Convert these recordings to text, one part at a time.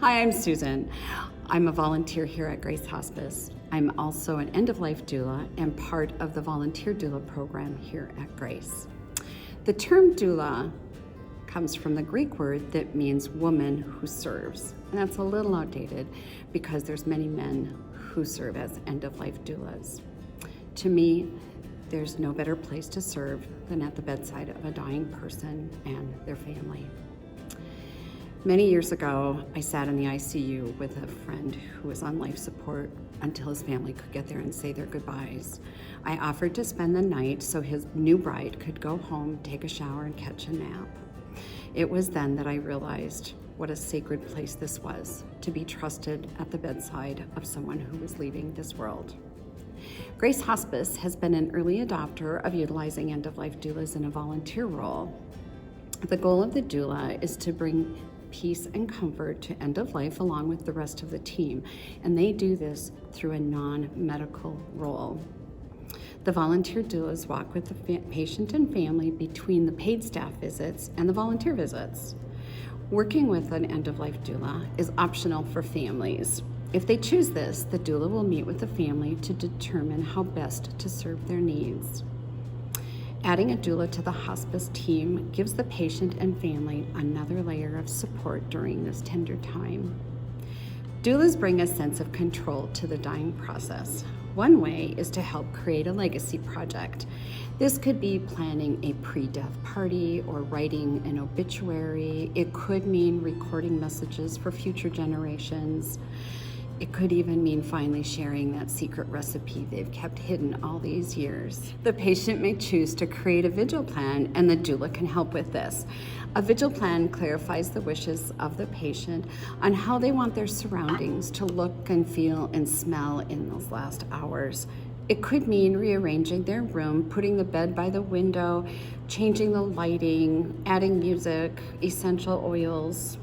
Hi, I'm Susan. I'm a volunteer here at Grace Hospice. I'm also an end-of-life doula and part of the volunteer doula program here at Grace. The term doula comes from the Greek word that means woman who serves. And that's a little outdated because there's many men who serve as end-of-life doulas. To me, there's no better place to serve than at the bedside of a dying person and their family. Many years ago, I sat in the ICU with a friend who was on life support until his family could get there and say their goodbyes. I offered to spend the night so his new bride could go home, take a shower, and catch a nap. It was then that I realized what a sacred place this was, to be trusted at the bedside of someone who was leaving this world. Grace Hospice has been an early adopter of utilizing end-of-life doulas in a volunteer role. The goal of the doula is to bring peace and comfort to end of life along with the rest of the team, and they do this through a non-medical role. The volunteer doulas walk with the patient and family between the paid staff visits and the volunteer visits. Working with an end-of-life doula is optional for families. If they choose this, the doula will meet with the family to determine how best to serve their needs. Adding a doula to the hospice team gives the patient and family another layer of support during this tender time. Doulas bring a sense of control to the dying process. One way is to help create a legacy project. This could be planning a pre-death party or writing an obituary. It could mean recording messages for future generations. It could even mean finally sharing that secret recipe they've kept hidden all these years. The patient may choose to create a vigil plan, and the doula can help with this. A vigil plan clarifies the wishes of the patient on how they want their surroundings to look and feel and smell in those last hours. It could mean rearranging their room, putting the bed by the window, changing the lighting, adding music, essential oils.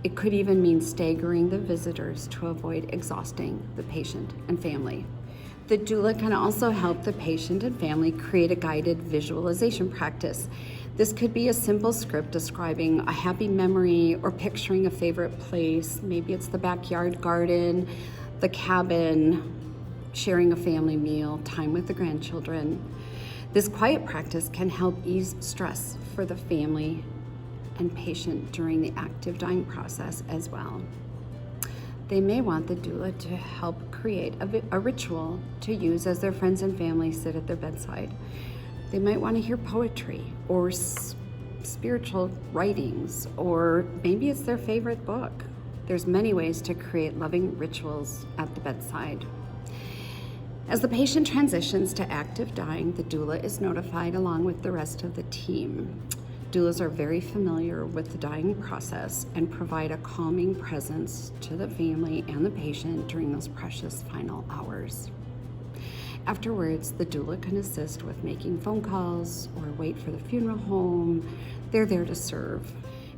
It could even mean staggering the visitors to avoid exhausting the patient and family. The doula can also help the patient and family create a guided visualization practice. This could be a simple script describing a happy memory or picturing a favorite place. Maybe it's the backyard garden, the cabin, sharing a family meal, time with the grandchildren. This quiet practice can help ease stress for the family and patient during the active dying process as well. They may want the doula to help create a ritual to use as their friends and family sit at their bedside. They might want to hear poetry or spiritual writings, or maybe it's their favorite book. There's many ways to create loving rituals at the bedside. As the patient transitions to active dying, the doula is notified along with the rest of the team. Doulas are very familiar with the dying process and provide a calming presence to the family and the patient during those precious final hours. Afterwards, the doula can assist with making phone calls or wait for the funeral home. They're there to serve.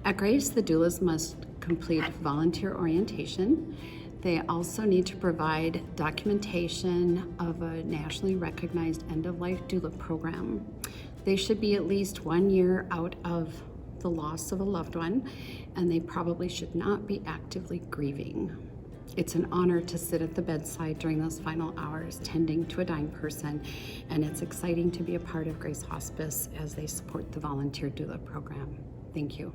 At Grace, the doulas must complete volunteer orientation. They also need to provide documentation of a nationally recognized end-of-life doula program. They should be at least 1 year out of the loss of a loved one, and they probably should not be actively grieving. It's an honor to sit at the bedside during those final hours, tending to a dying person, and it's exciting to be a part of Grace Hospice as they support the volunteer doula program. Thank you.